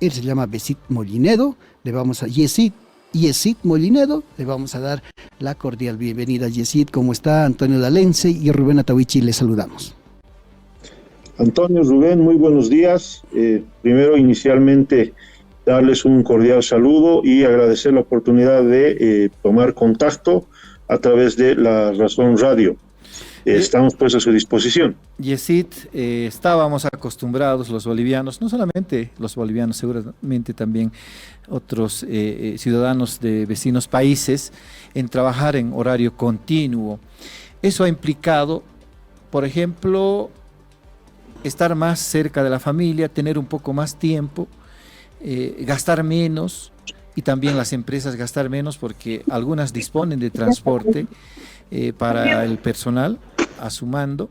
Él se llama Besit Molinedo. Le vamos a Yesid Molinedo, le vamos a dar la cordial bienvenida. Yesid, ¿cómo está? Antonio Dalense y Rubén Atahuichi, le saludamos. Antonio, Rubén, muy buenos días. Primero, inicialmente, darles un cordial saludo y agradecer la oportunidad de tomar contacto a través de La Razón Radio. Estamos pues a su disposición. Yesid, estábamos acostumbrados los bolivianos, no solamente los bolivianos, seguramente también otros ciudadanos de vecinos países, en trabajar en horario continuo. Eso ha implicado, por ejemplo, estar más cerca de la familia, tener un poco más tiempo, gastar menos, y también las empresas gastar menos porque algunas disponen de transporte para el personal a su mando,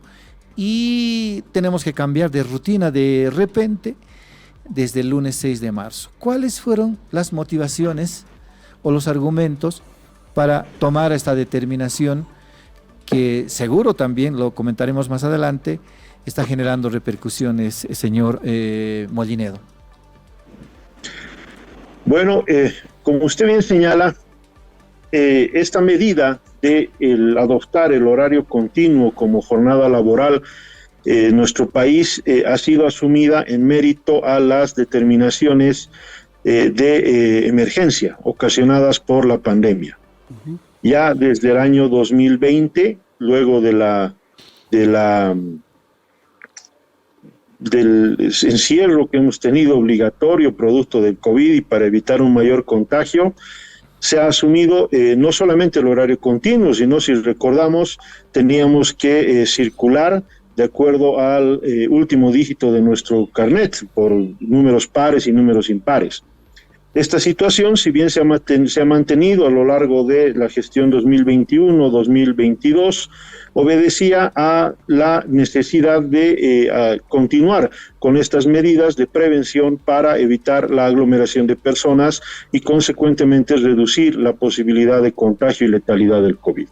y tenemos que cambiar de rutina de repente desde el lunes 6 de marzo. ¿Cuáles fueron las motivaciones o los argumentos para tomar esta determinación que seguro también, lo comentaremos más adelante, está generando repercusiones, señor Molinedo? Bueno, como usted bien señala, esta medida de adoptar el horario continuo como jornada laboral en nuestro país ha sido asumida en mérito a las determinaciones de emergencia ocasionadas por la pandemia. Ya desde el año 2020, luego del encierro que hemos tenido obligatorio producto del COVID y para evitar un mayor contagio, se ha asumido no solamente el horario continuo, sino, si recordamos, teníamos que circular de acuerdo al último dígito de nuestro carnet, por números pares y números impares. Esta situación, si bien se ha mantenido a lo largo de la gestión 2021-2022, obedecía a la necesidad de continuar con estas medidas de prevención para evitar la aglomeración de personas y, consecuentemente, reducir la posibilidad de contagio y letalidad del COVID.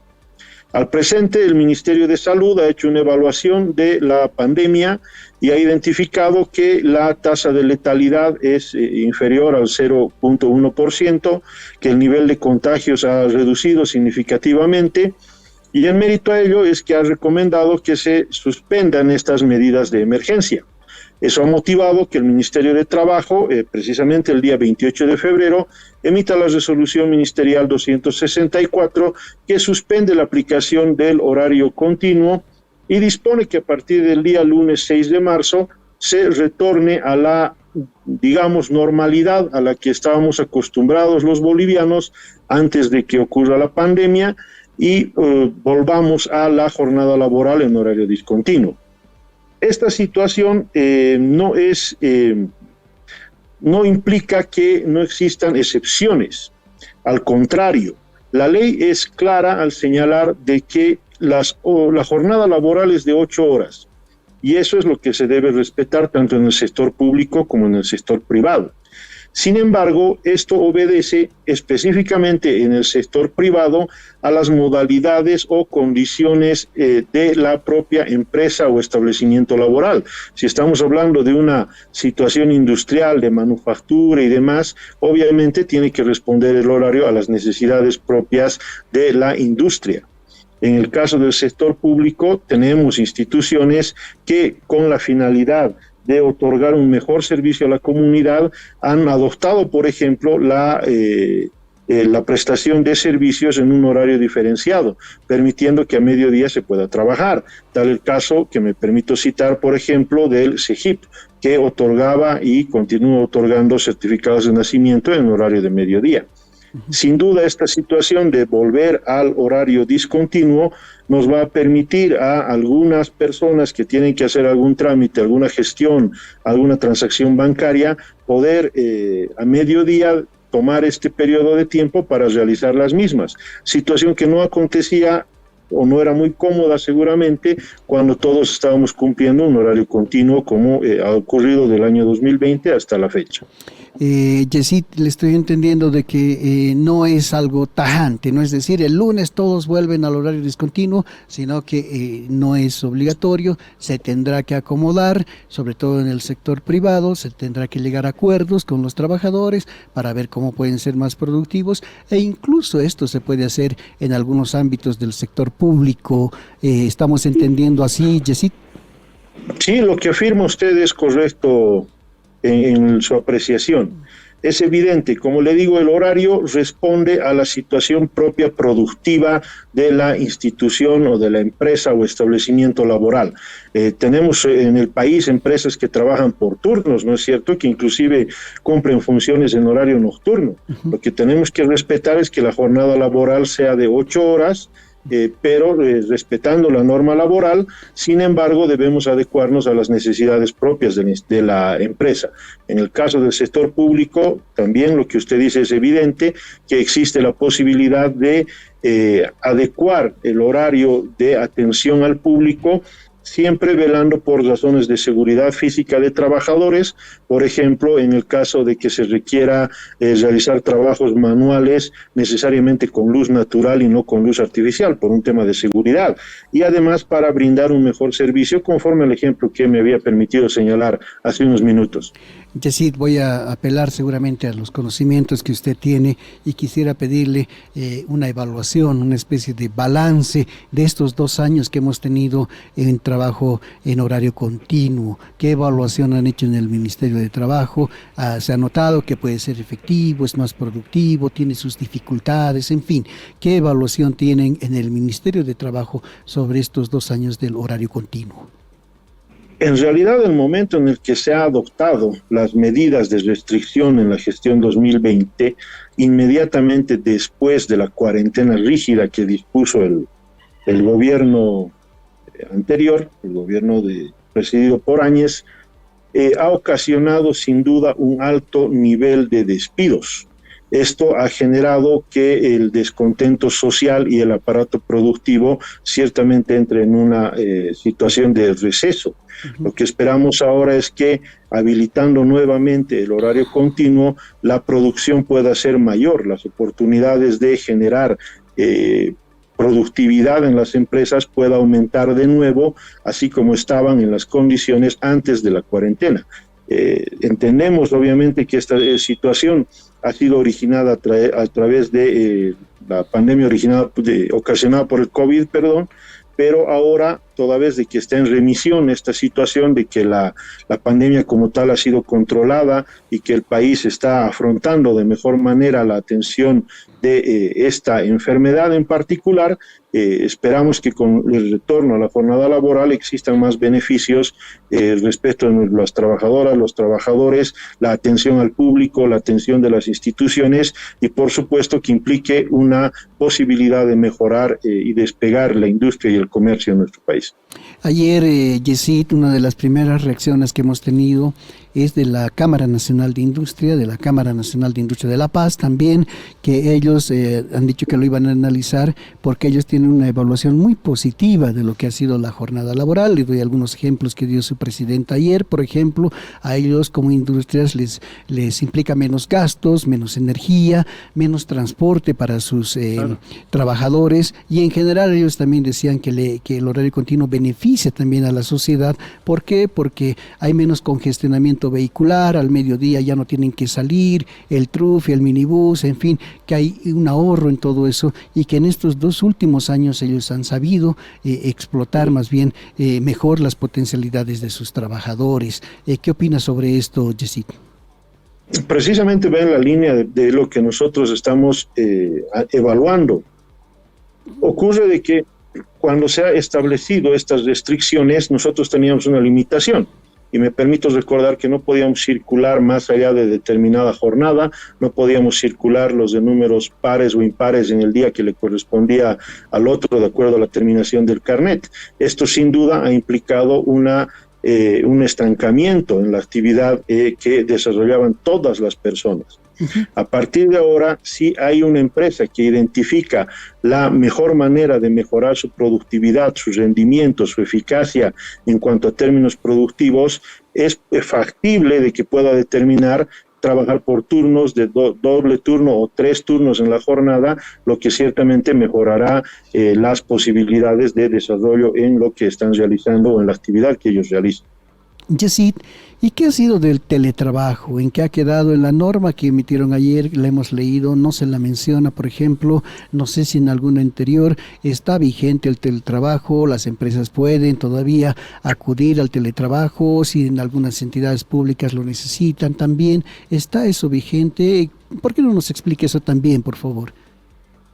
Al presente, el Ministerio de Salud ha hecho una evaluación de la pandemia y ha identificado que la tasa de letalidad es inferior al 0.1%, que el nivel de contagios ha reducido significativamente, y en mérito a ello es que ha recomendado que se suspendan estas medidas de emergencia. Eso ha motivado que el Ministerio de Trabajo, precisamente el día 28 de febrero, emita la resolución ministerial 264, que suspende la aplicación del horario continuo y dispone que a partir del día lunes 6 de marzo se retorne a la, digamos, normalidad a la que estábamos acostumbrados los bolivianos antes de que ocurra la pandemia y volvamos a la jornada laboral en horario discontinuo. Esta situación no implica que no existan excepciones. Al contrario, la ley es clara al señalar de que la jornada laboral es de 8 horas, y eso es lo que se debe respetar tanto en el sector público como en el sector privado. Sin embargo, esto obedece específicamente en el sector privado a las modalidades o condiciones de la propia empresa o establecimiento laboral. Si estamos hablando de una situación industrial, de manufactura y demás, obviamente tiene que responder el horario a las necesidades propias de la industria. En el caso del sector público, tenemos instituciones que, con la finalidad de otorgar un mejor servicio a la comunidad, han adoptado, por ejemplo, la prestación de servicios en un horario diferenciado, permitiendo que a mediodía se pueda trabajar. Tal el caso que me permito citar, por ejemplo, del CEGIP, que otorgaba y continúa otorgando certificados de nacimiento en horario de mediodía. Sin duda, esta situación de volver al horario discontinuo nos va a permitir a algunas personas que tienen que hacer algún trámite, alguna gestión, alguna transacción bancaria, poder a mediodía tomar este periodo de tiempo para realizar las mismas. Situación que no acontecía o no era muy cómoda seguramente cuando todos estábamos cumpliendo un horario continuo como ha ocurrido del año 2020 hasta la fecha. Yesid, le estoy entendiendo de que no es algo tajante, no es decir, el lunes todos vuelven al horario discontinuo, sino que no es obligatorio, se tendrá que acomodar, sobre todo en el sector privado, se tendrá que llegar a acuerdos con los trabajadores para ver cómo pueden ser más productivos, e incluso esto se puede hacer en algunos ámbitos del sector público. ¿Estamos entendiendo así, Yesid? Sí, lo que afirma usted es correcto en su apreciación. Es evidente, como le digo, el horario responde a la situación propia productiva de la institución o de la empresa o establecimiento laboral. Tenemos en el país empresas que trabajan por turnos, ¿no es cierto?, que inclusive cumplen funciones en horario nocturno. Lo que tenemos que respetar es que la jornada laboral sea de 8 horas, pero respetando la norma laboral. Sin embargo, debemos adecuarnos a las necesidades propias de la empresa. En el caso del sector público, también lo que usted dice es evidente, que existe la posibilidad de adecuar el horario de atención al público, siempre velando por razones de seguridad física de trabajadores. Por ejemplo, en el caso de que se requiera realizar trabajos manuales necesariamente con luz natural y no con luz artificial, por un tema de seguridad, y además para brindar un mejor servicio, conforme al ejemplo que me había permitido señalar hace unos minutos. Yesid, voy a apelar seguramente a los conocimientos que usted tiene y quisiera pedirle una evaluación, una especie de balance de estos 2 años que hemos tenido en trabajo en horario continuo. ¿Qué evaluación han hecho en el Ministerio de Trabajo? ¿Se ha notado que puede ser efectivo, es más productivo, tiene sus dificultades, en fin? ¿Qué evaluación tienen en el Ministerio de Trabajo sobre estos 2 años del horario continuo? En realidad, el momento en el que se han adoptado las medidas de restricción en la gestión 2020, inmediatamente después de la cuarentena rígida que dispuso el gobierno anterior, el gobierno presidido por Áñez, ha ocasionado sin duda un alto nivel de despidos. Esto ha generado que el descontento social y el aparato productivo ciertamente entre en una situación de receso. Lo que esperamos ahora es que, habilitando nuevamente el horario continuo, la producción pueda ser mayor, las oportunidades de generar productividad en las empresas pueda aumentar de nuevo, así como estaban en las condiciones antes de la cuarentena. Entendemos obviamente que esta situación ha sido originada a través de la pandemia ocasionada por el COVID, pero ahora, toda vez de que está en remisión esta situación, de que la pandemia como tal ha sido controlada y que el país está afrontando de mejor manera la atención de esta enfermedad en particular, esperamos que con el retorno a la jornada laboral existan más beneficios respecto a las trabajadoras, los trabajadores, la atención al público, la atención de las instituciones y por supuesto que implique una posibilidad de mejorar y despegar la industria y el comercio en nuestro país. Ayer, Yesid, una de las primeras reacciones que hemos tenido es de la Cámara Nacional de Industria, de la Cámara Nacional de Industria de La Paz también, que ellos han dicho que lo iban a analizar porque ellos tienen una evaluación muy positiva de lo que ha sido la jornada laboral. Les doy algunos ejemplos que dio su presidenta ayer. Por ejemplo, a ellos como industrias les implica menos gastos, menos energía, menos transporte para sus trabajadores, y en general ellos también decían que el horario continuo beneficia también a la sociedad. ¿Por qué? Porque hay menos congestionamiento vehicular, al mediodía ya no tienen que salir, el trufe, el minibús, en fin, que hay un ahorro en todo eso y que en estos 2 últimos años ellos han sabido explotar más bien mejor las potencialidades de sus trabajadores. ¿Qué opinas sobre esto, Yesid? Precisamente va en la línea de lo que nosotros estamos evaluando. Ocurre de que cuando se han establecido estas restricciones, nosotros teníamos una limitación. Y me permito recordar que no podíamos circular más allá de determinada jornada, no podíamos circular los de números pares o impares en el día que le correspondía al otro de acuerdo a la terminación del carnet. Esto sin duda ha implicado un estancamiento en la actividad que desarrollaban todas las personas. A partir de ahora, si hay una empresa que identifica la mejor manera de mejorar su productividad, su rendimiento, su eficacia en cuanto a términos productivos, es factible de que pueda determinar trabajar por turnos de doble turno o 3 turnos en la jornada, lo que ciertamente mejorará las posibilidades de desarrollo en lo que están realizando o en la actividad que ellos realizan. Yesid, ¿y qué ha sido del teletrabajo? ¿En qué ha quedado en la norma que emitieron ayer? La hemos leído, no se la menciona, por ejemplo, no sé si en alguna anterior está vigente el teletrabajo, las empresas pueden todavía acudir al teletrabajo, si en algunas entidades públicas lo necesitan también, ¿está eso vigente? ¿Por qué no nos explique eso también, por favor?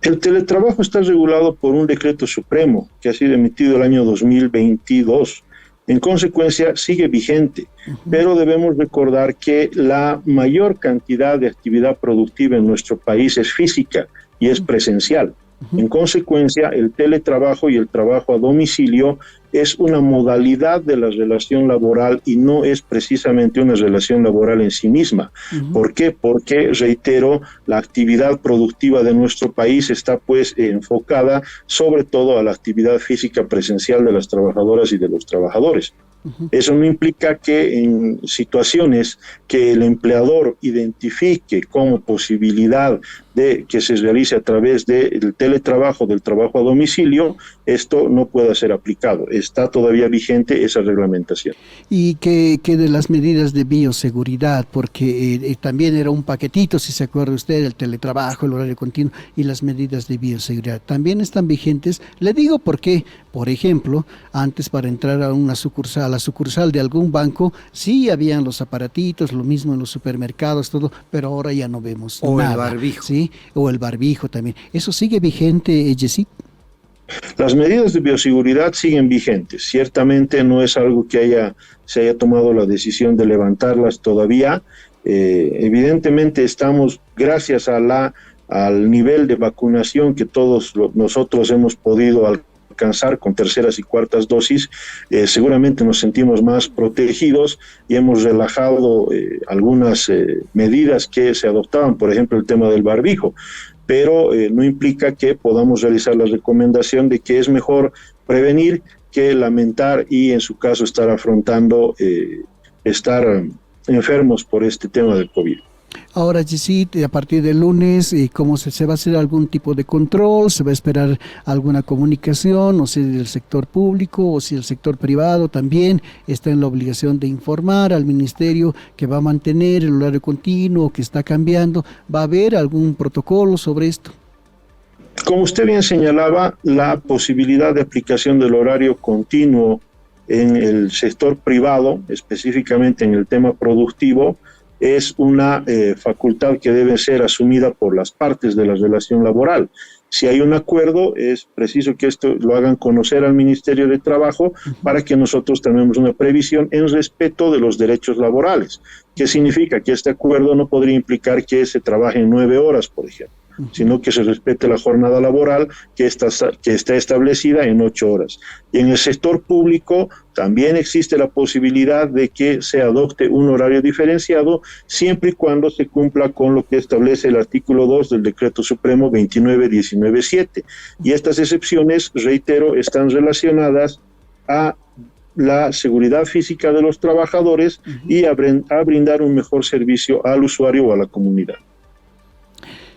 El teletrabajo está regulado por un decreto supremo que ha sido emitido el año 2022. En consecuencia, sigue vigente, pero debemos recordar que la mayor cantidad de actividad productiva en nuestro país es física y es presencial. En consecuencia, el teletrabajo y el trabajo a domicilio es una modalidad de la relación laboral y no es precisamente una relación laboral en sí misma. ¿Por qué? Porque, reitero, la actividad productiva de nuestro país está pues enfocada sobre todo a la actividad física presencial de las trabajadoras y de los trabajadores. Eso no implica que en situaciones que el empleador identifique como posibilidad de que se realice a través del teletrabajo, del trabajo a domicilio, esto no pueda ser aplicado. Está todavía vigente esa reglamentación. Y que de las medidas de bioseguridad, porque también era un paquetito, si se acuerda usted, el teletrabajo, el horario continuo y las medidas de bioseguridad, también están vigentes. Le digo por qué, por ejemplo, antes para entrar a una sucursal, a la sucursal de algún banco, sí habían los aparatitos, lo mismo en los supermercados, todo, pero ahora ya no vemos nada. O el barbijo. ¿Sí? O el barbijo también. ¿Eso sigue vigente, Yesid? Las medidas de bioseguridad siguen vigentes. Ciertamente no es algo que se haya tomado la decisión de levantarlas todavía. Evidentemente estamos, gracias a al nivel de vacunación que todos nosotros hemos podido alcanzar con terceras y cuartas dosis, seguramente nos sentimos más protegidos y hemos relajado algunas medidas que se adoptaban, por ejemplo el tema del barbijo, pero no implica que podamos realizar la recomendación de que es mejor prevenir que lamentar y en su caso estar afrontando estar enfermos por este tema del COVID. Ahora, Yesid, a partir del lunes, ¿cómo se va a hacer algún tipo de control? ¿Se va a esperar alguna comunicación, o si del sector público o si el sector privado también está en la obligación de informar al ministerio que va a mantener el horario continuo, que está cambiando? ¿Va a haber algún protocolo sobre esto? Como usted bien señalaba, la posibilidad de aplicación del horario continuo en el sector privado, específicamente en el tema productivo, es una facultad que debe ser asumida por las partes de la relación laboral. Si hay un acuerdo, es preciso que esto lo hagan conocer al Ministerio de Trabajo para que nosotros tengamos una previsión en respeto de los derechos laborales. ¿Qué significa? Que este acuerdo no podría implicar que se trabaje en 9 horas, por ejemplo, sino que se respete la jornada laboral que está establecida en 8 horas. Y en el sector público también existe la posibilidad de que se adopte un horario diferenciado siempre y cuando se cumpla con lo que establece el artículo 2 del Decreto Supremo 29197. Y estas excepciones, reitero, están relacionadas a la seguridad física de los trabajadores y a brindar un mejor servicio al usuario o a la comunidad.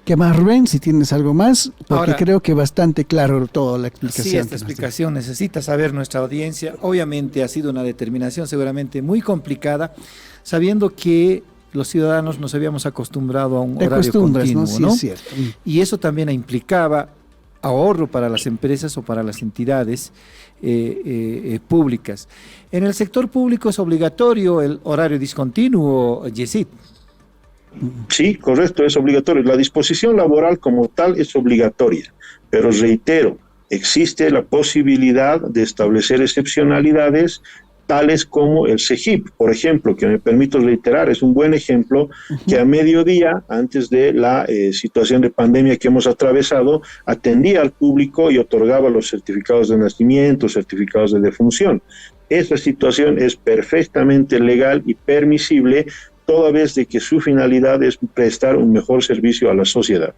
¿Qué más, Rubén? Si tienes algo más, porque ahora, creo que bastante claro toda la explicación. Sí, esta explicación necesita saber nuestra audiencia. Obviamente ha sido una determinación seguramente muy complicada, sabiendo que los ciudadanos nos habíamos acostumbrado a un horario continuo, ¿no? ¿no? Sí, es cierto. Y eso también implicaba ahorro para las empresas o para las entidades públicas. En el sector público es obligatorio el horario discontinuo, Yesid. Sí, correcto, es obligatorio. La disposición laboral como tal es obligatoria, pero reitero, existe la posibilidad de establecer excepcionalidades tales como el CEGIP, por ejemplo, que me permito reiterar, es un buen ejemplo que a mediodía, antes de la situación de pandemia que hemos atravesado, atendía al público y otorgaba los certificados de nacimiento, certificados de defunción. Esa situación es perfectamente legal y permisible, toda vez de que su finalidad es prestar un mejor servicio a la sociedad.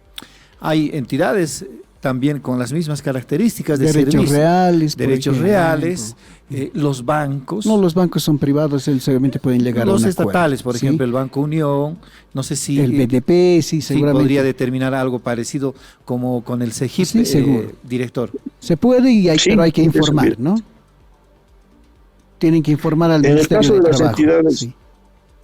Hay entidades también con las mismas características de derechos servicio. reales. Derechos reales, los bancos. No, los bancos son privados, seguramente pueden llegar a un los acuerdo. estatales, por ¿sí? ejemplo, el Banco Unión, no sé si... El BDP, sí, sí, seguramente. podría determinar algo parecido como con el CEGIP, Sí, seguro. director. Se puede, pero hay que informar, ¿no? Tienen que informar al Ministerio de Trabajo. Sí.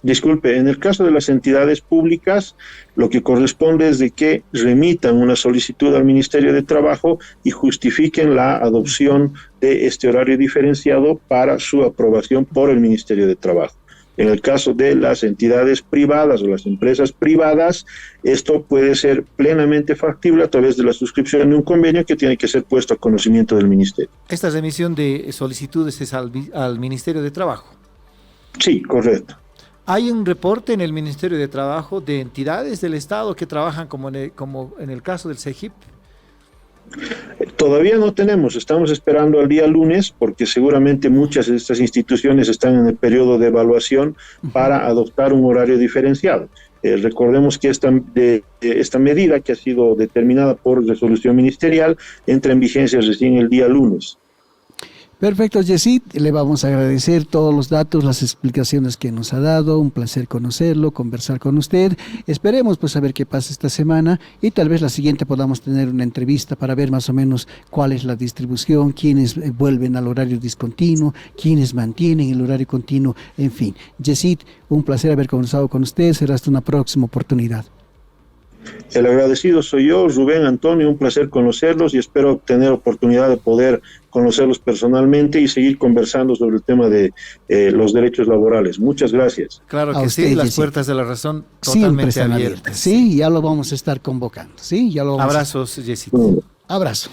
Disculpe, en el caso de las entidades públicas, lo que corresponde es de que remitan una solicitud al Ministerio de Trabajo y justifiquen la adopción de este horario diferenciado para su aprobación por el Ministerio de Trabajo. En el caso de las entidades privadas o las empresas privadas, esto puede ser plenamente factible a través de la suscripción de un convenio que tiene que ser puesto a conocimiento del Ministerio. Esta remisión de solicitudes es al Ministerio de Trabajo. Sí, correcto. ¿Hay un reporte en el Ministerio de Trabajo de entidades del Estado que trabajan como en el caso del CEGIP? Todavía no tenemos, estamos esperando al día lunes porque seguramente muchas de estas instituciones están en el periodo de evaluación para adoptar un horario diferenciado. Recordemos que esta medida que ha sido determinada por resolución ministerial entra en vigencia recién el día lunes. Perfecto, Yesid, le vamos a agradecer todos los datos, las explicaciones que nos ha dado, un placer conocerlo, conversar con usted. Esperemos pues saber qué pasa esta semana y tal vez la siguiente podamos tener una entrevista para ver más o menos cuál es la distribución, quiénes vuelven al horario discontinuo, quiénes mantienen el horario continuo, en fin. Yesid, un placer haber conversado con usted, será hasta una próxima oportunidad. El agradecido soy yo, Rubén Antonio, un placer conocerlos y espero tener oportunidad de poder conocerlos personalmente y seguir conversando sobre el tema de los derechos laborales. Muchas gracias. Claro que usted, sí, las Yesid. puertas de la razón Siempre totalmente están abiertas. Sí, ya lo vamos a estar convocando. Sí, ya lo vamos Abrazos, Jessica. Abrazo.